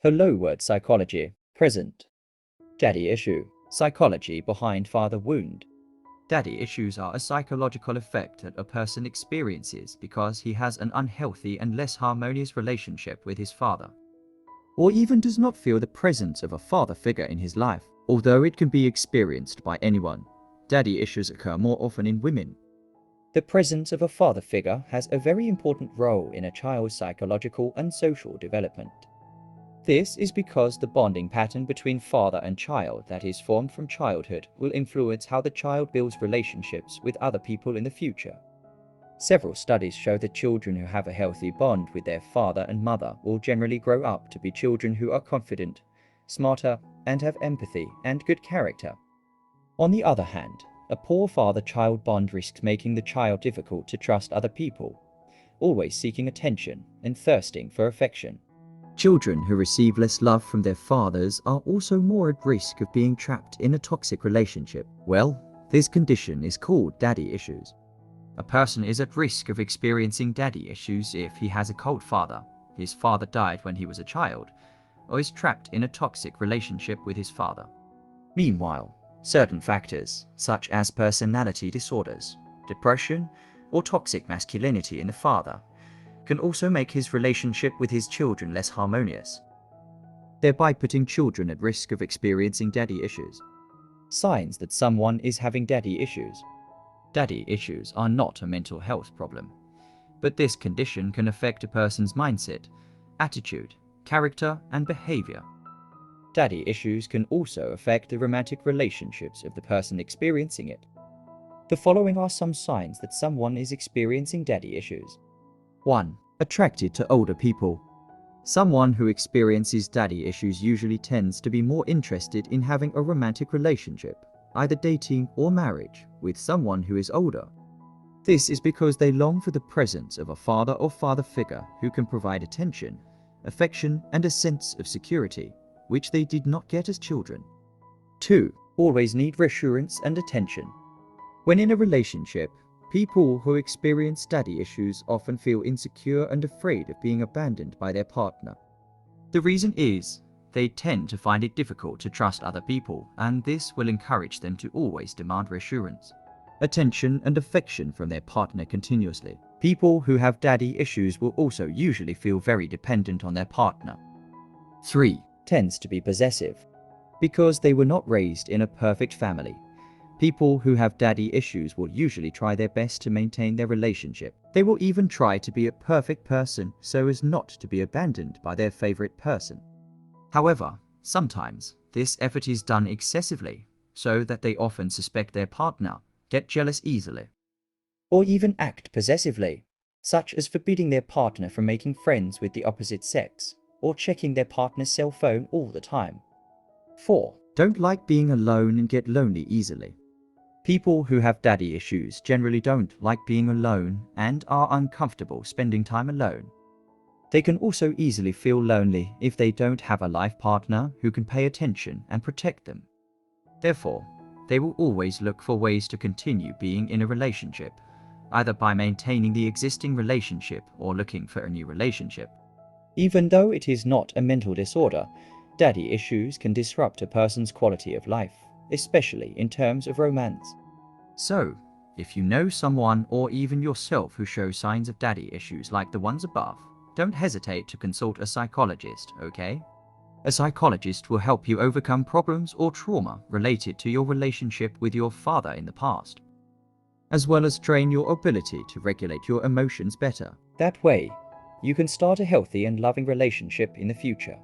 Hello word psychology. Present. Daddy issue. Psychology behind father wound. Daddy issues are a psychological effect that a person experiences because he has an unhealthy and less harmonious relationship with his father, or even does not feel the presence of a father figure in his life. Although it can be experienced by anyone, daddy issues occur more often in women. The presence of a father figure has a very important role in a child's psychological and social development. This is because the bonding pattern between father and child that is formed from childhood will influence how the child builds relationships with other people in the future. Several studies show that children who have a healthy bond with their father and mother will generally grow up to be children who are confident, smarter, and have empathy and good character. On the other hand, a poor father-child bond risks making the child difficult to trust other people, always seeking attention and thirsting for affection. Children who receive less love from their fathers are also more at risk of being trapped in a toxic relationship. Well, this condition is called daddy issues. A person is at risk of experiencing daddy issues if he has a cold father, his father died when he was a child, or is trapped in a toxic relationship with his father. Meanwhile, certain factors, such as personality disorders, depression, or toxic masculinity in the father, can also make his relationship with his children less harmonious, thereby putting children at risk of experiencing daddy issues. Signs that someone is having daddy issues. Daddy issues are not a mental health problem, but this condition can affect a person's mindset, attitude, character, and behavior. Daddy issues can also affect the romantic relationships of the person experiencing it. The following are some signs that someone is experiencing daddy issues. 1. Attracted to older people. Someone who experiences daddy issues usually tends to be more interested in having a romantic relationship, either dating or marriage, with someone who is older. This is because they long for the presence of a father or father figure who can provide attention, affection, and a sense of security, which they did not get as children. 2. Always need reassurance and attention. When in a relationship, people who experience daddy issues often feel insecure and afraid of being abandoned by their partner. The reason is, they tend to find it difficult to trust other people, and this will encourage them to always demand reassurance, attention, and affection from their partner continuously. People who have daddy issues will also usually feel very dependent on their partner. 3. Tends to be possessive. Because they were not raised in a perfect family, people who have daddy issues will usually try their best to maintain their relationship. They will even try to be a perfect person so as not to be abandoned by their favorite person. However, sometimes this effort is done excessively, so that they often suspect their partner, get jealous easily, or even act possessively, such as forbidding their partner from making friends with the opposite sex, or checking their partner's cell phone all the time. 4. Don't like being alone and get lonely easily. People who have daddy issues generally don't like being alone and are uncomfortable spending time alone. They can also easily feel lonely if they don't have a life partner who can pay attention and protect them. Therefore, they will always look for ways to continue being in a relationship, either by maintaining the existing relationship or looking for a new relationship. Even though it is not a mental disorder, daddy issues can disrupt a person's quality of life, especially in terms of romance. So, if you know someone or even yourself who shows signs of daddy issues like the ones above, don't hesitate to consult a psychologist, okay? A psychologist will help you overcome problems or trauma related to your relationship with your father in the past, as well as train your ability to regulate your emotions better. That way, you can start a healthy and loving relationship in the future.